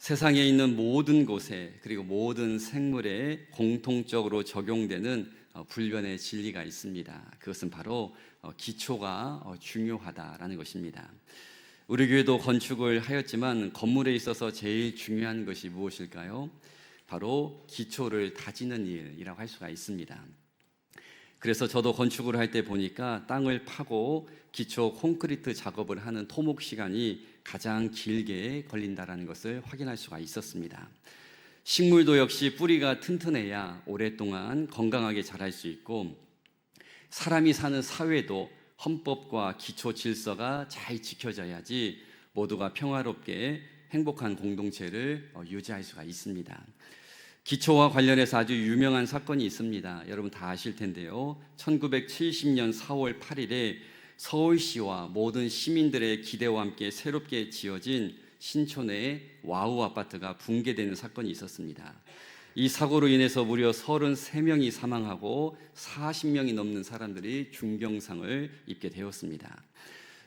세상에 있는 모든 곳에 그리고 모든 생물에 공통적으로 적용되는 불변의 진리가 있습니다. 그것은 바로 기초가 중요하다라는 것입니다. 우리 교회도 건축을 하였지만 건물에 있어서 제일 중요한 것이 무엇일까요? 바로 기초를 다지는 일이라고 할 수가 있습니다. 그래서 저도 건축을 할 때 보니까 땅을 파고 기초 콘크리트 작업을 하는 토목 시간이 가장 길게 걸린다는 것을 확인할 수가 있었습니다. 식물도 역시 뿌리가 튼튼해야 오랫동안 건강하게 자랄 수 있고, 사람이 사는 사회도 헌법과 기초 질서가 잘 지켜져야지 모두가 평화롭게 행복한 공동체를 유지할 수가 있습니다. 기초와 관련해서 아주 유명한 사건이 있습니다. 여러분 다 아실 텐데요. 1970년 4월 8일에 서울시와 모든 시민들의 기대와 함께 새롭게 지어진 신촌의 와우 아파트가 붕괴되는 사건이 있었습니다. 이 사고로 인해서 무려 33명이 사망하고 40명이 넘는 사람들이 중경상을 입게 되었습니다.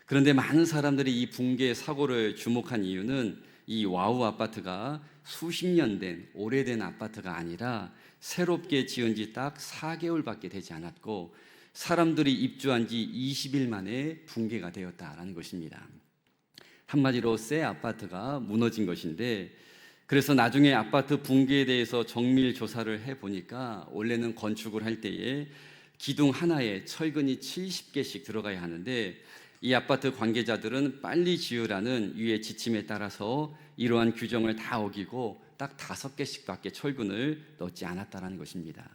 그런데 많은 사람들이 이 붕괴 사고를 주목한 이유는 이 와우 아파트가 수십 년 된 오래된 아파트가 아니라 새롭게 지은 지 딱 4개월밖에 되지 않았고 사람들이 입주한 지 20일 만에 붕괴가 되었다라는 것입니다. 한마디로 새 아파트가 무너진 것인데, 그래서 나중에 아파트 붕괴에 대해서 정밀 조사를 해보니까 원래는 건축을 할 때에 기둥 하나에 철근이 70개씩 들어가야 하는데, 이 아파트 관계자들은 빨리 지으라는 위의 지침에 따라서 이러한 규정을 다 어기고 딱 5개씩밖에 철근을 넣지 않았다는 것입니다.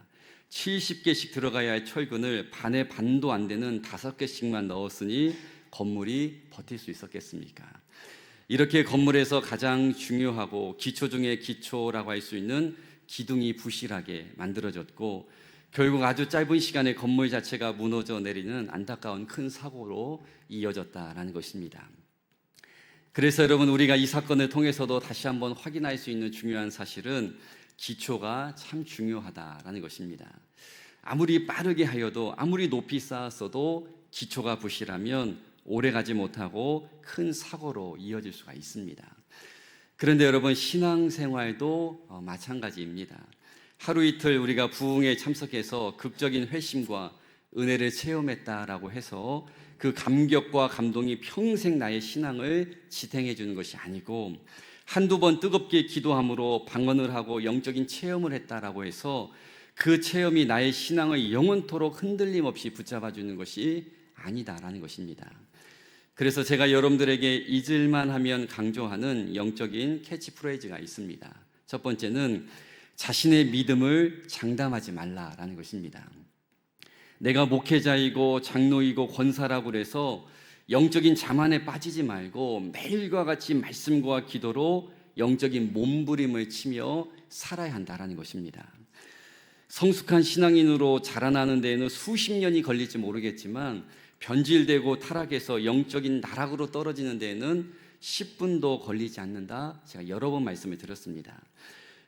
70개씩 들어가야 할 철근을 반의 반도 안 되는 5개씩만 넣었으니 건물이 버틸 수 있었겠습니까? 이렇게 건물에서 가장 중요하고 기초 중에 기초라고 할 수 있는 기둥이 부실하게 만들어졌고, 결국 아주 짧은 시간에 건물 자체가 무너져 내리는 안타까운 큰 사고로 이어졌다라는 것입니다. 그래서 여러분, 우리가 이 사건을 통해서도 다시 한번 확인할 수 있는 중요한 사실은 기초가 참 중요하다라는 것입니다. 아무리 빠르게 하여도, 아무리 높이 쌓았어도 기초가 부실하면 오래가지 못하고 큰 사고로 이어질 수가 있습니다. 그런데 여러분, 신앙생활도 마찬가지입니다. 하루 이틀 우리가 부흥에 참석해서 극적인 회심과 은혜를 체험했다라고 해서 그 감격과 감동이 평생 나의 신앙을 지탱해 주는 것이 아니고, 한두 번 뜨겁게 기도함으로 방언을 하고 영적인 체험을 했다라고 해서 그 체험이 나의 신앙을 영원토록 흔들림 없이 붙잡아 주는 것이 아니다라는 것입니다. 그래서 제가 여러분들에게 잊을만 하면 강조하는 영적인 캐치프레이즈가 있습니다. 첫 번째는 자신의 믿음을 장담하지 말라라는 것입니다. 내가 목회자이고 장로이고 권사라고 해서 영적인 자만에 빠지지 말고 매일과 같이 말씀과 기도로 영적인 몸부림을 치며 살아야 한다는 것입니다. 성숙한 신앙인으로 자라나는 데에는 수십 년이 걸릴지 모르겠지만 변질되고 타락해서 영적인 나락으로 떨어지는 데에는 10분도 걸리지 않는다, 제가 여러 번 말씀을 드렸습니다.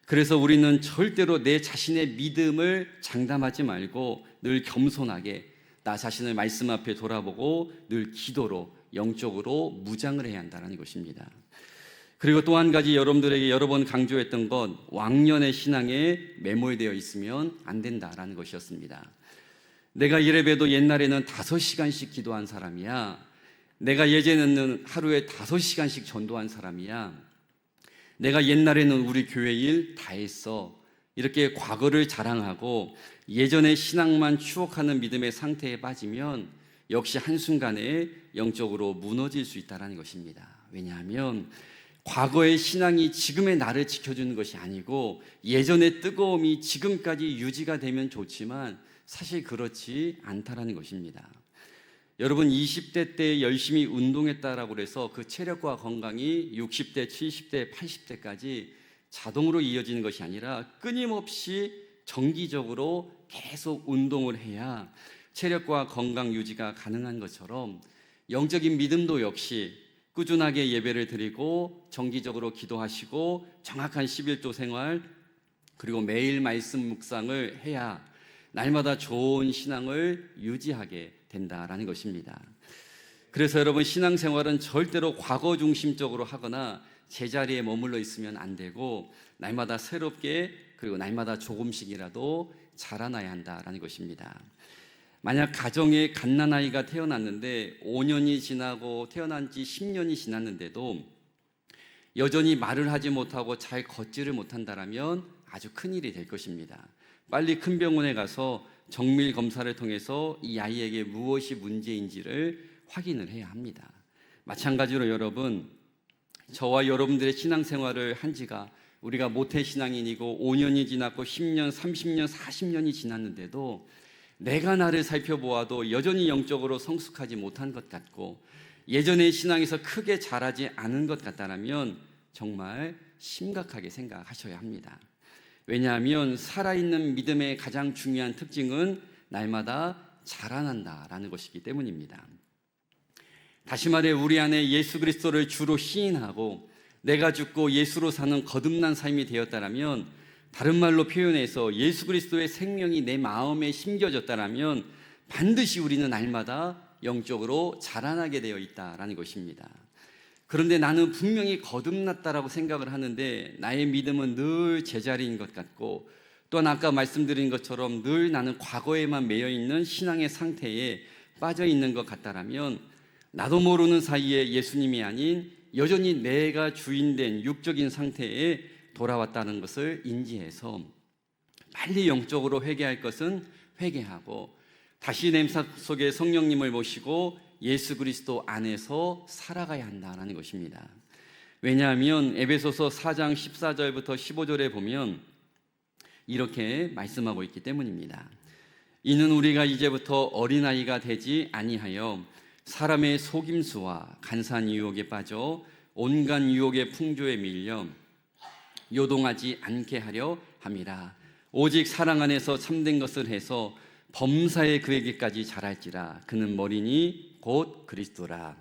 그래서 우리는 절대로 내 자신의 믿음을 장담하지 말고 늘 겸손하게 나 자신을 말씀 앞에 돌아보고 늘 기도로 영적으로 무장을 해야 한다는 것입니다. 그리고 또 한 가지 여러분들에게 여러 번 강조했던 건 왕년의 신앙에 매몰되어 있으면 안 된다라는 것이었습니다. 내가 예배도 옛날에는 5시간씩 기도한 사람이야. 내가 예전에는 하루에 5시간씩 전도한 사람이야. 내가 옛날에는 우리 교회 일 다 했어. 이렇게 과거를 자랑하고 예전의 신앙만 추억하는 믿음의 상태에 빠지면 역시 한순간에 영적으로 무너질 수 있다는 것입니다. 왜냐하면 과거의 신앙이 지금의 나를 지켜주는 것이 아니고 예전의 뜨거움이 지금까지 유지가 되면 좋지만 사실 그렇지 않다라는 것입니다. 여러분, 20대 때 열심히 운동했다라고 해서 그 체력과 건강이 60대, 70대, 80대까지 자동으로 이어지는 것이 아니라 끊임없이 정기적으로 계속 운동을 해야 체력과 건강 유지가 가능한 것처럼 영적인 믿음도 역시 꾸준하게 예배를 드리고 정기적으로 기도하시고 정확한 11조 생활 그리고 매일 말씀 묵상을 해야 날마다 좋은 신앙을 유지하게 된다라는 것입니다. 그래서 여러분, 신앙생활은 절대로 과거 중심적으로 하거나 제자리에 머물러 있으면 안 되고 날마다 새롭게 그리고 날마다 조금씩이라도 자라나야 한다라는 것입니다. 만약 가정에 갓난아이가 태어났는데 5년이 지나고 태어난 지 10년이 지났는데도 여전히 말을 하지 못하고 잘 걷지를 못한다면 아주 큰일이 될 것입니다. 빨리 큰 병원에 가서 정밀 검사를 통해서 이 아이에게 무엇이 문제인지를 확인을 해야 합니다. 마찬가지로 여러분, 저와 여러분들의 신앙생활을 한 지가 우리가 모태신앙인이고 5년이 지났고 10년, 30년, 40년이 지났는데도 내가 나를 살펴보아도 여전히 영적으로 성숙하지 못한 것 같고 예전의 신앙에서 크게 자라지 않은 것 같다면 정말 심각하게 생각하셔야 합니다. 왜냐하면 살아있는 믿음의 가장 중요한 특징은 날마다 자라난다라는 것이기 때문입니다. 다시 말해 우리 안에 예수 그리스도를 주로 시인하고 내가 죽고 예수로 사는 거듭난 삶이 되었다면, 다른 말로 표현해서 예수 그리스도의 생명이 내 마음에 심겨졌다면 반드시 우리는 날마다 영적으로 자라나게 되어 있다라는 것입니다. 그런데 나는 분명히 거듭났다라고 생각을 하는데 나의 믿음은 늘 제자리인 것 같고, 또한 아까 말씀드린 것처럼 늘 나는 과거에만 매여 있는 신앙의 상태에 빠져 있는 것 같다라면 나도 모르는 사이에 예수님이 아닌 여전히 내가 주인된 육적인 상태에 돌아왔다는 것을 인지해서 빨리 영적으로 회개할 것은 회개하고 다시 내 삶 속에 성령님을 모시고 예수 그리스도 안에서 살아가야 한다는 것입니다. 왜냐하면 에베소서 4장 14절부터 15절에 보면 이렇게 말씀하고 있기 때문입니다. 이는 우리가 이제부터 어린아이가 되지 아니하여 사람의 속임수와 간사한 유혹에 빠져 온갖 유혹의 풍조에 밀려 요동하지 않게 하려 함이라. 오직 사랑 안에서 참된 것을 해서 범사에 그에게까지 자랄지라. 그는 머리니 곧 그리스도라.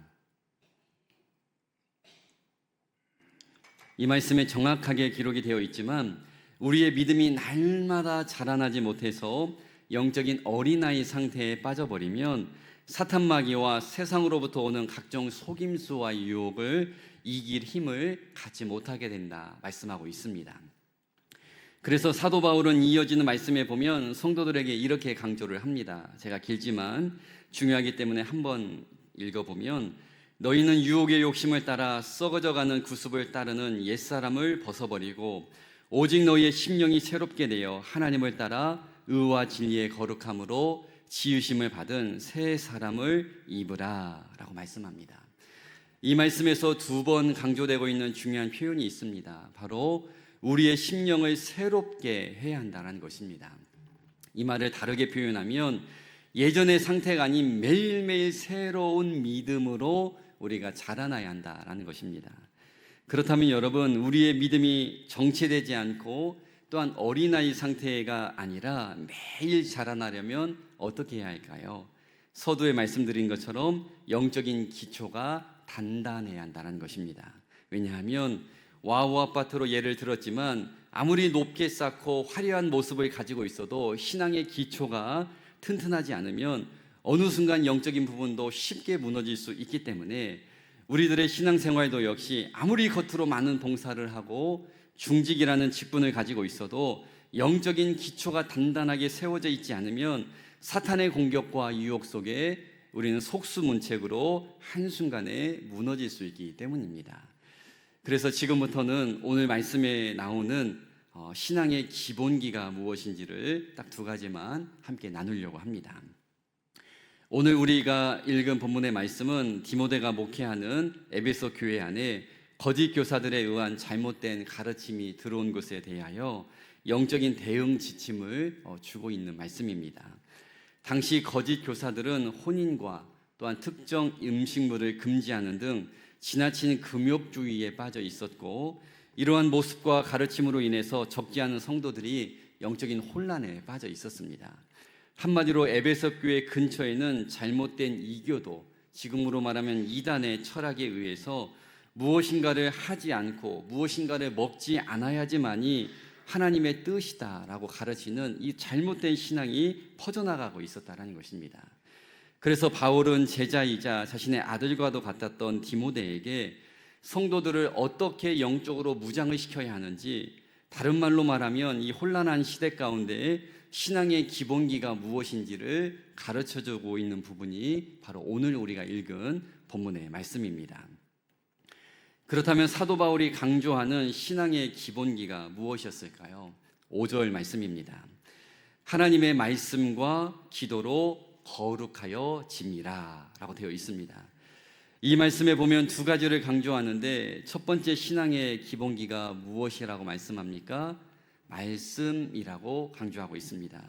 이 말씀에 정확하게 기록이 되어 있지만 우리의 믿음이 날마다 자라나지 못해서 영적인 어린아이 상태에 빠져버리면 사탄마귀와 세상으로부터 오는 각종 속임수와 유혹을 이길 힘을 갖지 못하게 된다 말씀하고 있습니다. 그래서 사도 바울은 이어지는 말씀에 보면 성도들에게 이렇게 강조를 합니다. 제가 길지만 중요하기 때문에 한번 읽어보면, 너희는 유혹의 욕심을 따라 썩어져가는 구습을 따르는 옛사람을 벗어버리고 오직 너희의 심령이 새롭게 되어 하나님을 따라 의와 진리의 거룩함으로 지으심을 받은 새 사람을 입으라 라고 말씀합니다. 이 말씀에서 두 번 강조되고 있는 중요한 표현이 있습니다. 바로 우리의 심령을 새롭게 해야 한다는 것입니다. 이 말을 다르게 표현하면 예전의 상태가 아닌 매일매일 새로운 믿음으로 우리가 자라나야 한다는 것입니다. 그렇다면 여러분, 우리의 믿음이 정체되지 않고 또한 어린아이 상태가 아니라 매일 자라나려면 어떻게 해야 할까요? 서두에 말씀드린 것처럼 영적인 기초가 단단해야 한다는 것입니다. 왜냐하면 와우 아파트로 예를 들었지만 아무리 높게 쌓고 화려한 모습을 가지고 있어도 신앙의 기초가 튼튼하지 않으면 어느 순간 영적인 부분도 쉽게 무너질 수 있기 때문에 우리들의 신앙생활도 역시 아무리 겉으로 많은 봉사를 하고 중직이라는 직분을 가지고 있어도 영적인 기초가 단단하게 세워져 있지 않으면 사탄의 공격과 유혹 속에 우리는 속수문책으로 한순간에 무너질 수 있기 때문입니다. 그래서 지금부터는 오늘 말씀에 나오는 신앙의 기본기가 무엇인지를 딱 두 가지만 함께 나누려고 합니다. 오늘 우리가 읽은 본문의 말씀은 디모데가 목회하는 에베소 교회 안에 거짓 교사들에 의한 잘못된 가르침이 들어온 것에 대하여 영적인 대응 지침을 주고 있는 말씀입니다. 당시 거짓 교사들은 혼인과 또한 특정 음식물을 금지하는 등 지나친 금욕주의에 빠져 있었고, 이러한 모습과 가르침으로 인해서 적지 않은 성도들이 영적인 혼란에 빠져 있었습니다. 한마디로 에베소 교회 근처에는 잘못된 이교도, 지금으로 말하면 이단의 철학에 의해서 무엇인가를 하지 않고 무엇인가를 먹지 않아야지만이 하나님의 뜻이다라고 가르치는 이 잘못된 신앙이 퍼져나가고 있었다는 것입니다. 그래서 바울은 제자이자 자신의 아들과도 같았던 디모데에게 성도들을 어떻게 영적으로 무장을 시켜야 하는지, 다른 말로 말하면 이 혼란한 시대 가운데 신앙의 기본기가 무엇인지를 가르쳐주고 있는 부분이 바로 오늘 우리가 읽은 본문의 말씀입니다. 그렇다면 사도 바울이 강조하는 신앙의 기본기가 무엇이었을까요? 5절 말씀입니다. 하나님의 말씀과 기도로 거룩하여 짐이라 라고 되어 있습니다. 이 말씀에 보면 두 가지를 강조하는데, 첫 번째 신앙의 기본기가 무엇이라고 말씀합니까? 말씀이라고 강조하고 있습니다.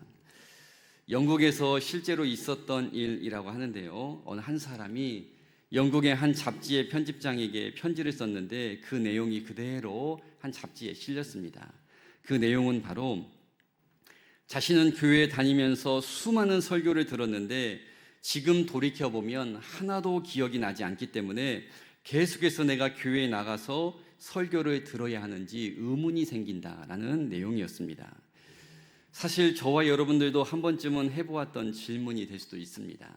영국에서 실제로 있었던 일이라고 하는데요, 어느 한 사람이 영국의 한 잡지의 편집장에게 편지를 썼는데 그 내용이 그대로 한 잡지에 실렸습니다. 그 내용은 바로, 자신은 교회에 다니면서 수많은 설교를 들었는데 지금 돌이켜보면 하나도 기억이 나지 않기 때문에 계속해서 내가 교회에 나가서 설교를 들어야 하는지 의문이 생긴다라는 내용이었습니다. 사실 저와 여러분들도 한 번쯤은 해보았던 질문이 될 수도 있습니다.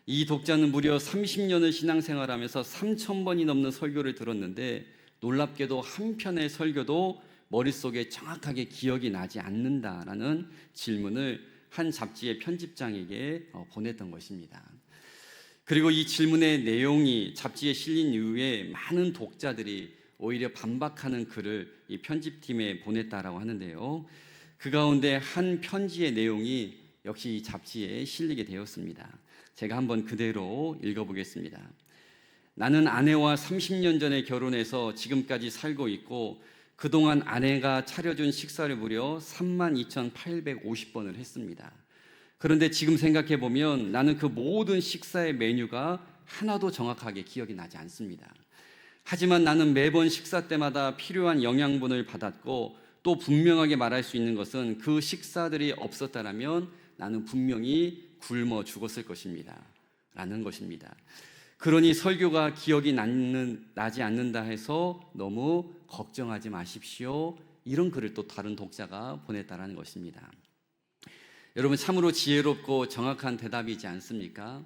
이 독자는 무려 30년을 신앙생활하면서 3,000번이 넘는 설교를 들었는데 놀랍게도 한 편의 설교도 머릿속에 정확하게 기억이 나지 않는다라는 질문을 한 잡지의 편집장에게 보냈던 것입니다. 그리고 이 질문의 내용이 잡지에 실린 이후에 많은 독자들이 오히려 반박하는 글을 이 편집팀에 보냈다라고 하는데요, 그 가운데 한 편지의 내용이 역시 이 잡지에 실리게 되었습니다. 제가 한번 그대로 읽어보겠습니다. 나는 아내와 30년 전에 결혼해서 지금까지 살고 있고, 그동안 아내가 차려준 식사를 무려 32,850번을 했습니다. 그런데 지금 생각해보면 나는 그 모든 식사의 메뉴가 하나도 정확하게 기억이 나지 않습니다. 하지만 나는 매번 식사 때마다 필요한 영양분을 받았고, 또 분명하게 말할 수 있는 것은 그 식사들이 없었다면 나는 분명히 굶어 죽었을 것입니다 라는 것입니다. 그러니 설교가 기억이 나지 않는다 해서 너무 걱정하지 마십시오, 이런 글을 또 다른 독자가 보냈다는 것입니다. 여러분, 참으로 지혜롭고 정확한 대답이지 않습니까?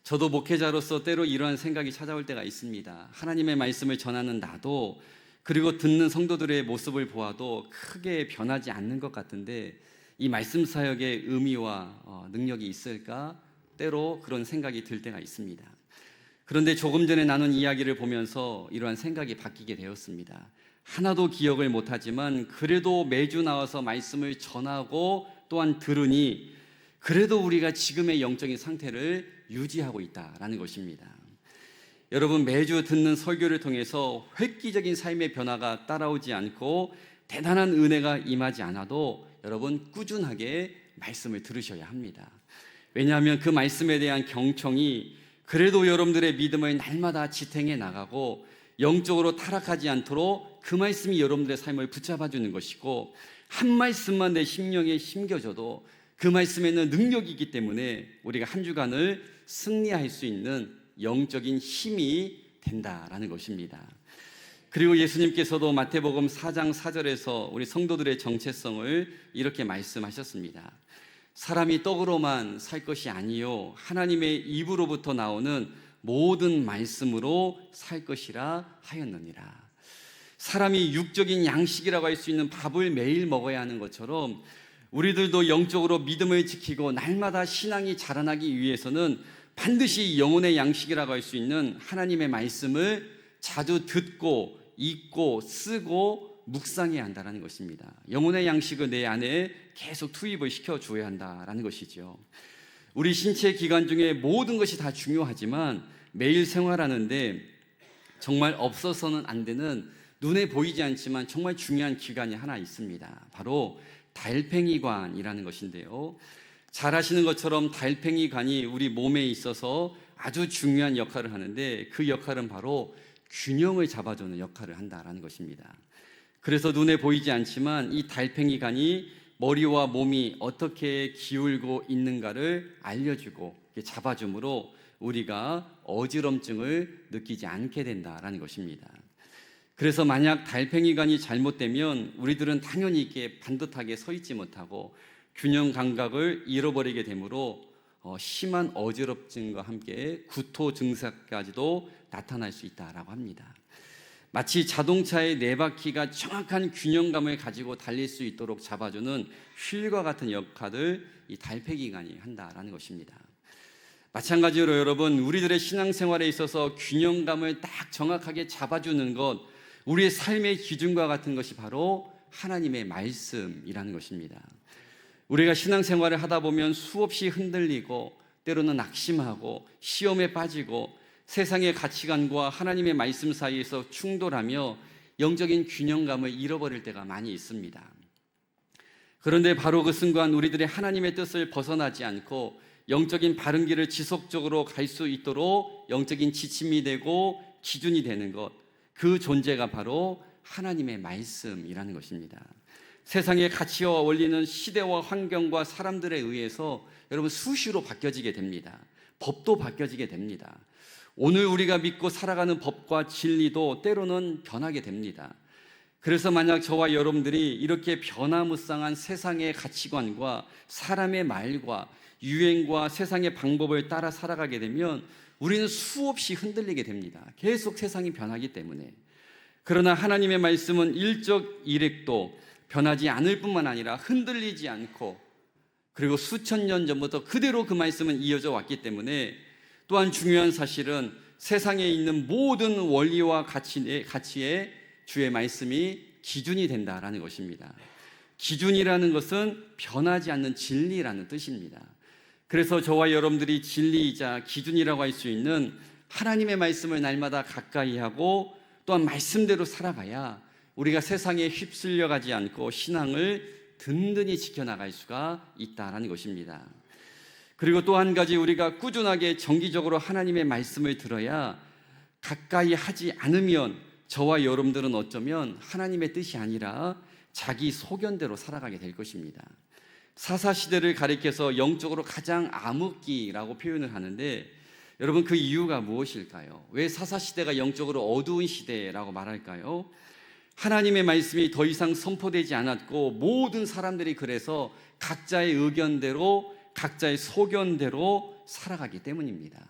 저도 목회자로서 때로 이러한 생각이 찾아올 때가 있습니다. 하나님의 말씀을 전하는 나도, 그리고 듣는 성도들의 모습을 보아도 크게 변하지 않는 것 같은데 이 말씀 사역의 의미와 능력이 있을까? 때로 그런 생각이 들 때가 있습니다. 그런데 조금 전에 나눈 이야기를 보면서 이러한 생각이 바뀌게 되었습니다. 하나도 기억을 못하지만 그래도 매주 나와서 말씀을 전하고 또한 들으니 그래도 우리가 지금의 영적인 상태를 유지하고 있다라는 것입니다. 여러분, 매주 듣는 설교를 통해서 획기적인 삶의 변화가 따라오지 않고 대단한 은혜가 임하지 않아도 여러분 꾸준하게 말씀을 들으셔야 합니다. 왜냐하면 그 말씀에 대한 경청이 그래도 여러분들의 믿음을 날마다 지탱해 나가고 영적으로 타락하지 않도록 그 말씀이 여러분들의 삶을 붙잡아 주는 것이고, 한 말씀만 내 심령에 심겨져도 그 말씀에는 능력이 있기 때문에 우리가 한 주간을 승리할 수 있는 영적인 힘이 된다라는 것입니다. 그리고 예수님께서도 마태복음 4장 4절에서 우리 성도들의 정체성을 이렇게 말씀하셨습니다. 사람이 떡으로만 살 것이 아니요 하나님의 입으로부터 나오는 모든 말씀으로 살 것이라 하였느니라. 사람이 육적인 양식이라고 할 수 있는 밥을 매일 먹어야 하는 것처럼 우리들도 영적으로 믿음을 지키고 날마다 신앙이 자라나기 위해서는 반드시 영혼의 양식이라고 할 수 있는 하나님의 말씀을 자주 듣고 읽고 쓰고 묵상해야 한다는 것입니다. 영혼의 양식을 내 안에 계속 투입을 시켜줘야 한다는 것이죠. 우리 신체 기관 중에 모든 것이 다 중요하지만 매일 생활하는데 정말 없어서는 안 되는, 눈에 보이지 않지만 정말 중요한 기관이 하나 있습니다. 바로 달팽이관이라는 것인데요, 잘 아시는 것처럼 달팽이관이 우리 몸에 있어서 아주 중요한 역할을 하는데 그 역할은 바로 균형을 잡아주는 역할을 한다는 것입니다. 그래서 눈에 보이지 않지만 이 달팽이관이 머리와 몸이 어떻게 기울고 있는가를 알려주고 잡아줌으로 우리가 어지럼증을 느끼지 않게 된다는 것입니다. 그래서 만약 달팽이관이 잘못되면 우리들은 당연히 이렇게 반듯하게 서 있지 못하고 균형 감각을 잃어버리게 되므로 심한 어지럽증과 함께 구토 증세까지도 나타날 수 있다라고 합니다. 마치 자동차의 네 바퀴가 정확한 균형감을 가지고 달릴 수 있도록 잡아주는 휠과 같은 역할을 이 달팽이관이 한다라는 것입니다. 마찬가지로 여러분, 우리들의 신앙생활에 있어서 균형감을 딱 정확하게 잡아주는 것, 우리의 삶의 기준과 같은 것이 바로 하나님의 말씀이라는 것입니다. 우리가 신앙생활을 하다 보면 수없이 흔들리고 때로는 낙심하고 시험에 빠지고 세상의 가치관과 하나님의 말씀 사이에서 충돌하며 영적인 균형감을 잃어버릴 때가 많이 있습니다. 그런데 바로 그 순간 우리들의 하나님의 뜻을 벗어나지 않고 영적인 바른 길을 지속적으로 갈 수 있도록 영적인 지침이 되고 기준이 되는 것, 그 존재가 바로 하나님의 말씀이라는 것입니다. 세상의 가치와 원리는 시대와 환경과 사람들에 의해서 여러분 수시로 바뀌어지게 됩니다. 법도 바뀌어지게 됩니다. 오늘 우리가 믿고 살아가는 법과 진리도 때로는 변하게 됩니다. 그래서 만약 저와 여러분들이 이렇게 변화무쌍한 세상의 가치관과 사람의 말과 유행과 세상의 방법을 따라 살아가게 되면 우리는 수없이 흔들리게 됩니다. 계속 세상이 변하기 때문에. 그러나 하나님의 말씀은 일적일획도 변하지 않을 뿐만 아니라 흔들리지 않고, 그리고 수천 년 전부터 그대로 그 말씀은 이어져 왔기 때문에, 또한 중요한 사실은 세상에 있는 모든 원리와 가치에 주의 말씀이 기준이 된다라는 것입니다. 기준이라는 것은 변하지 않는 진리라는 뜻입니다. 그래서 저와 여러분들이 진리이자 기준이라고 할 수 있는 하나님의 말씀을 날마다 가까이 하고 또한 말씀대로 살아가야 우리가 세상에 휩쓸려 가지 않고 신앙을 든든히 지켜나갈 수가 있다라는 것입니다. 그리고 또 한 가지, 우리가 꾸준하게 정기적으로 하나님의 말씀을 들어야 가까이 하지 않으면 저와 여러분들은 어쩌면 하나님의 뜻이 아니라 자기 소견대로 살아가게 될 것입니다. 사사시대를 가리켜서 영적으로 가장 암흑기라고 표현을 하는데, 여러분 그 이유가 무엇일까요? 왜 사사시대가 영적으로 어두운 시대라고 말할까요? 하나님의 말씀이 더 이상 선포되지 않았고 모든 사람들이 그래서 각자의 의견대로, 각자의 소견대로 살아가기 때문입니다.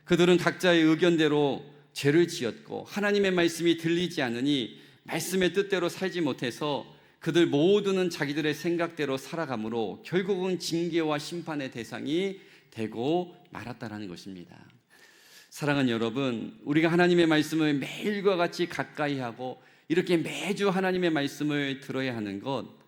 그들은 각자의 의견대로 죄를 지었고 하나님의 말씀이 들리지 않으니 말씀의 뜻대로 살지 못해서 그들 모두는 자기들의 생각대로 살아가므로 결국은 징계와 심판의 대상이 되고 말았다라는 것입니다. 사랑하는 여러분, 우리가 하나님의 말씀을 매일과 같이 가까이 하고 이렇게 매주 하나님의 말씀을 들어야 하는 것,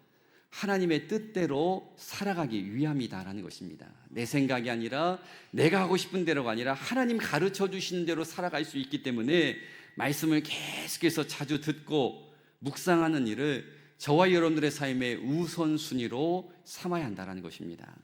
하나님의 뜻대로 살아가기 위함이다라는 것입니다. 내 생각이 아니라 내가 하고 싶은 대로가 아니라 하나님 가르쳐 주시는 대로 살아갈 수 있기 때문에 말씀을 계속해서 자주 듣고 묵상하는 일을 저와 여러분들의 삶의 우선순위로 삼아야 한다는 것입니다.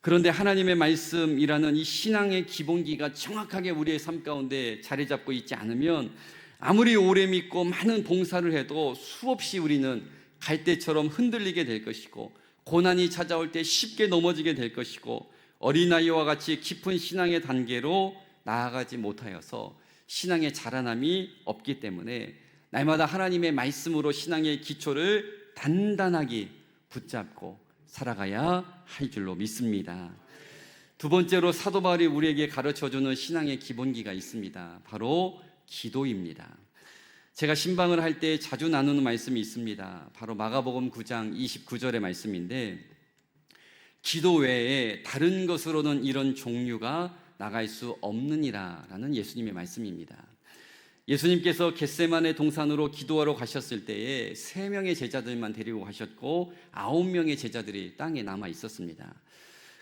그런데 하나님의 말씀이라는 이 신앙의 기본기가 정확하게 우리의 삶 가운데 자리 잡고 있지 않으면 아무리 오래 믿고 많은 봉사를 해도 수없이 우리는 갈대처럼 흔들리게 될 것이고, 고난이 찾아올 때 쉽게 넘어지게 될 것이고, 어린아이와 같이 깊은 신앙의 단계로 나아가지 못하여서 신앙의 자라남이 없기 때문에 날마다 하나님의 말씀으로 신앙의 기초를 단단하게 붙잡고 살아가야 할 줄로 믿습니다. 두 번째로 사도 바울이 우리에게 가르쳐주는 신앙의 기본기가 있습니다. 바로 기도입니다. 제가 신방을 할 때 자주 나누는 말씀이 있습니다. 바로 마가복음 9장 29절의 말씀인데, 기도 외에 다른 것으로는 이런 종류가 나갈 수 없느니라 라는 예수님의 말씀입니다. 예수님께서 겟세마네 동산으로 기도하러 가셨을 때에 3명의 제자들만 데리고 가셨고 9명의 제자들이 땅에 남아 있었습니다.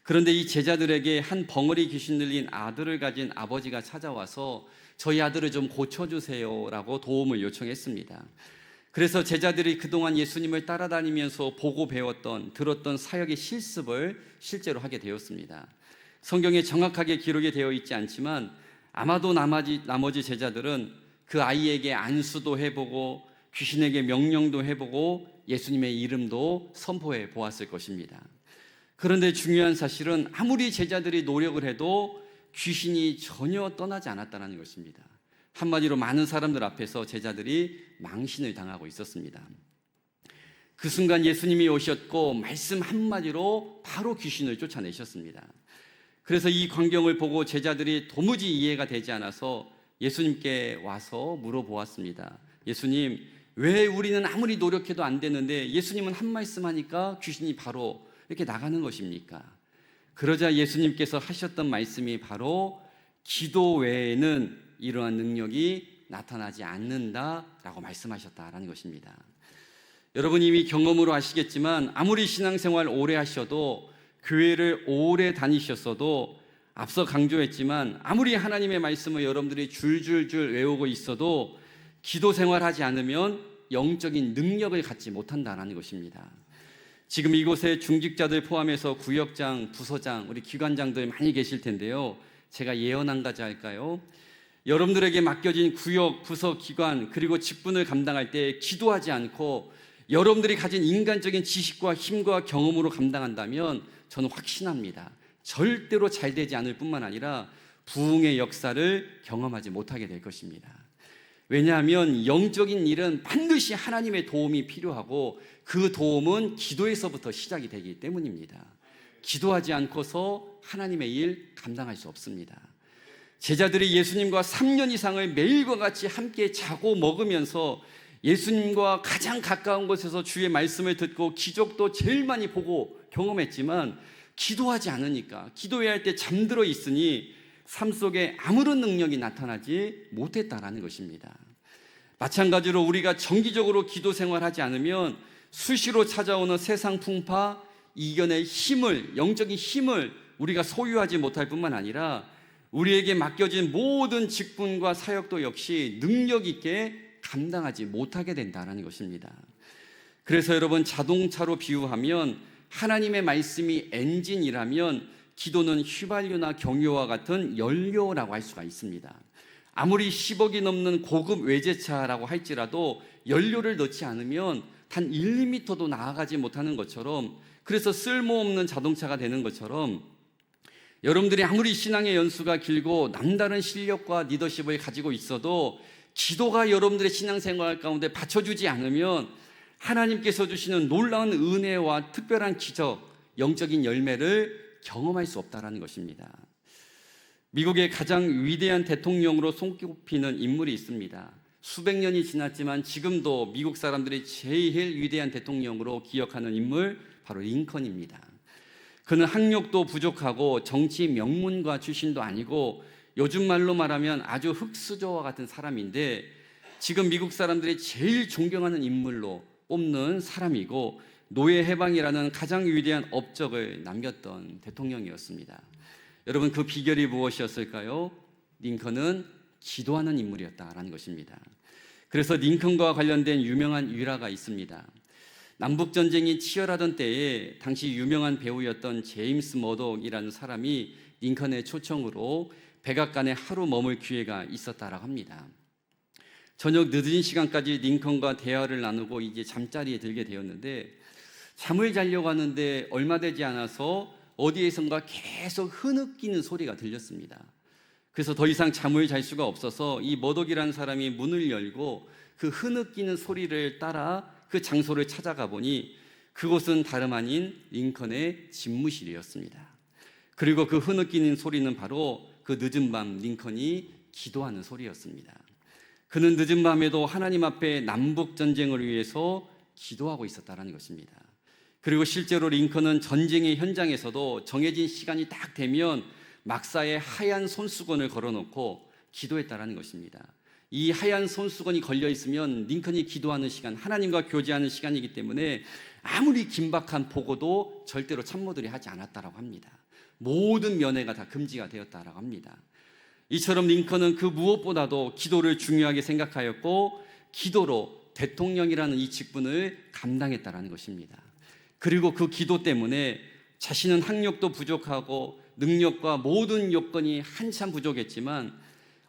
그런데 이 제자들에게 한 벙어리 귀신 들린 아들을 가진 아버지가 찾아와서 저희 아들을 좀 고쳐주세요 라고 도움을 요청했습니다. 그래서 제자들이 그동안 예수님을 따라다니면서 보고 배웠던, 들었던 사역의 실습을 실제로 하게 되었습니다. 성경에 정확하게 기록이 되어 있지 않지만 아마도 나머지 제자들은 그 아이에게 안수도 해보고 귀신에게 명령도 해보고 예수님의 이름도 선포해 보았을 것입니다. 그런데 중요한 사실은 아무리 제자들이 노력을 해도 귀신이 전혀 떠나지 않았다는 것입니다. 한마디로 많은 사람들 앞에서 제자들이 망신을 당하고 있었습니다. 그 순간 예수님이 오셨고 말씀 한마디로 바로 귀신을 쫓아내셨습니다. 그래서 이 광경을 보고 제자들이 도무지 이해가 되지 않아서 예수님께 와서 물어보았습니다. 예수님, 왜 우리는 아무리 노력해도 안 되는데 예수님은 한 말씀 하니까 귀신이 바로 이렇게 나가는 것입니까? 그러자 예수님께서 하셨던 말씀이 바로 기도 외에는 이러한 능력이 나타나지 않는다라고 말씀하셨다라는 것입니다. 여러분 이미 경험으로 아시겠지만 아무리 신앙생활 오래 하셔도 교회를 오래 다니셨어도 앞서 강조했지만 아무리 하나님의 말씀을 여러분들이 줄줄줄 외우고 있어도 기도 생활하지 않으면 영적인 능력을 갖지 못한다는 것입니다. 지금 이곳에 중직자들 포함해서 구역장, 부서장, 우리 기관장들 많이 계실 텐데요. 제가 예언 한 가지 할까요? 여러분들에게 맡겨진 구역, 부서, 기관 그리고 직분을 감당할 때 기도하지 않고 여러분들이 가진 인간적인 지식과 힘과 경험으로 감당한다면 저는 확신합니다. 절대로 잘 되지 않을 뿐만 아니라 부흥의 역사를 경험하지 못하게 될 것입니다. 왜냐하면 영적인 일은 반드시 하나님의 도움이 필요하고 그 도움은 기도에서부터 시작이 되기 때문입니다. 기도하지 않고서 하나님의 일 감당할 수 없습니다. 제자들이 예수님과 3년 이상을 매일과 같이 함께 자고 먹으면서 예수님과 가장 가까운 곳에서 주의 말씀을 듣고 기적도 제일 많이 보고 경험했지만 기도하지 않으니까 기도해야 할 때 잠들어 있으니 삶 속에 아무런 능력이 나타나지 못했다라는 것입니다. 마찬가지로 우리가 정기적으로 기도 생활하지 않으면 수시로 찾아오는 세상 풍파, 이견의 힘을, 영적인 힘을 우리가 소유하지 못할 뿐만 아니라 우리에게 맡겨진 모든 직분과 사역도 역시 능력 있게 감당하지 못하게 된다는 것입니다. 그래서 여러분 자동차로 비유하면 하나님의 말씀이 엔진이라면 기도는 휘발유나 경유와 같은 연료라고 할 수가 있습니다. 아무리 10억이 넘는 고급 외제차라고 할지라도 연료를 넣지 않으면 단 1, 2m도 나아가지 못하는 것처럼, 그래서 쓸모없는 자동차가 되는 것처럼 여러분들이 아무리 신앙의 연수가 길고 남다른 실력과 리더십을 가지고 있어도 기도가 여러분들의 신앙생활 가운데 받쳐주지 않으면 하나님께서 주시는 놀라운 은혜와 특별한 기적, 영적인 열매를 경험할 수 없다는 것입니다. 미국의 가장 위대한 대통령으로 손꼽히는 인물이 있습니다. 수백 년이 지났지만 지금도 미국 사람들이 제일 위대한 대통령으로 기억하는 인물, 바로 링컨입니다. 그는 학력도 부족하고 정치 명문가 출신도 아니고 요즘 말로 말하면 아주 흙수저와 같은 사람인데 지금 미국 사람들이 제일 존경하는 인물로 뽑는 사람이고 노예 해방이라는 가장 위대한 업적을 남겼던 대통령이었습니다. 여러분 그 비결이 무엇이었을까요? 링컨은 기도하는 인물이었다라는 것입니다. 그래서 링컨과 관련된 유명한 일화가 있습니다. 남북전쟁이 치열하던 때에 당시 유명한 배우였던 제임스 머독이라는 사람이 링컨의 초청으로 백악관에 하루 머물 기회가 있었다라고 합니다. 저녁 늦은 시간까지 링컨과 대화를 나누고 이제 잠자리에 들게 되었는데 잠을 자려고 하는데 얼마 되지 않아서 어디에선가 계속 흐느끼는 소리가 들렸습니다. 그래서 더 이상 잠을 잘 수가 없어서 이 머독이라는 사람이 문을 열고 그 흐느끼는 소리를 따라 그 장소를 찾아가 보니 그곳은 다름 아닌 링컨의 집무실이었습니다. 그리고 그 흐느끼는 소리는 바로 그 늦은 밤 링컨이 기도하는 소리였습니다. 그는 늦은 밤에도 하나님 앞에 남북 전쟁을 위해서 기도하고 있었다는 것입니다. 그리고 실제로 링컨은 전쟁의 현장에서도 정해진 시간이 딱 되면 막사에 하얀 손수건을 걸어놓고 기도했다는 것입니다. 이 하얀 손수건이 걸려 있으면 링컨이 기도하는 시간, 하나님과 교제하는 시간이기 때문에 아무리 긴박한 보고도 절대로 참모들이 하지 않았다라고 합니다. 모든 면회가 다 금지가 되었다라고 합니다. 이처럼 링컨은 그 무엇보다도 기도를 중요하게 생각하였고 기도로 대통령이라는 이 직분을 감당했다라는 것입니다. 그리고 그 기도 때문에 자신은 학력도 부족하고 능력과 모든 요건이 한참 부족했지만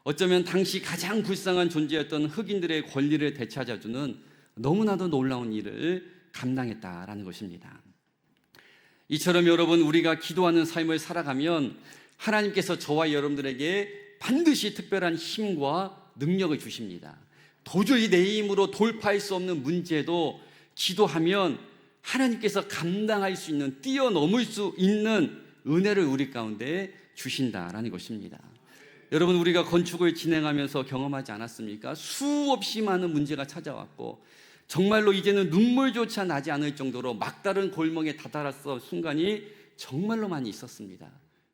어쩌면 당시 가장 불쌍한 존재였던 흑인들의 권리를 되찾아주는 너무나도 놀라운 일을 감당했다라는 것입니다. 이처럼 여러분 우리가 기도하는 삶을 살아가면 하나님께서 저와 여러분들에게 반드시 특별한 힘과 능력을 주십니다. 도저히 내 힘으로 돌파할 수 없는 문제도 기도하면 하나님께서 감당할 수 있는, 뛰어넘을 수 있는 은혜를 우리 가운데 주신다라는 것입니다. 여러분, 우리가 건축을 진행하면서 경험하지 않았습니까? 수없이 많은 문제가 찾아왔고 정말로 이제는 눈물조차 나지 않을 정도로 막다른 골목에 다다랐던 순간이 정말로 많이 있었습니다.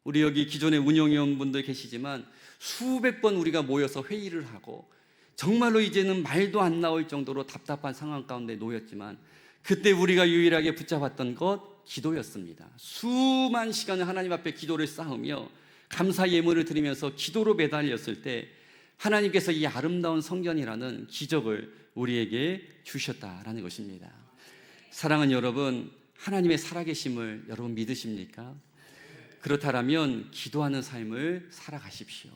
우리 여기 기존의 운영위원분들 계시지만 수백 번 우리가 모여서 회의를 하고 정말로 이제는 말도 안 나올 정도로 답답한 상황 가운데 놓였지만 그때 우리가 유일하게 붙잡았던 것 기도였습니다. 수만 시간을 하나님 앞에 기도를 쌓으며 감사 예물을 드리면서 기도로 매달렸을 때 하나님께서 이 아름다운 성전이라는 기적을 우리에게 주셨다라는 것입니다. 사랑하는 여러분, 하나님의 살아계심을 여러분 믿으십니까? 그렇다면 기도하는 삶을 살아가십시오.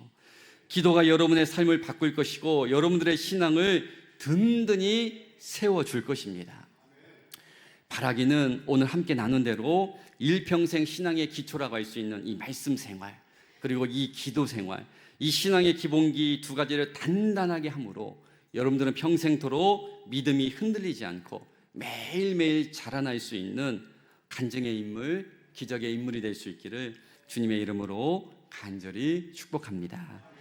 기도가 여러분의 삶을 바꿀 것이고 여러분들의 신앙을 든든히 세워줄 것입니다. 바라기는 오늘 함께 나눈 대로 일평생 신앙의 기초라고 할 수 있는 이 말씀 생활, 그리고 이 기도 생활, 이 신앙의 기본기 두 가지를 단단하게 함으로 여러분들은 평생토록 믿음이 흔들리지 않고 매일매일 자라날 수 있는 간증의 인물, 기적의 인물이 될 수 있기를 주님의 이름으로 간절히 축복합니다.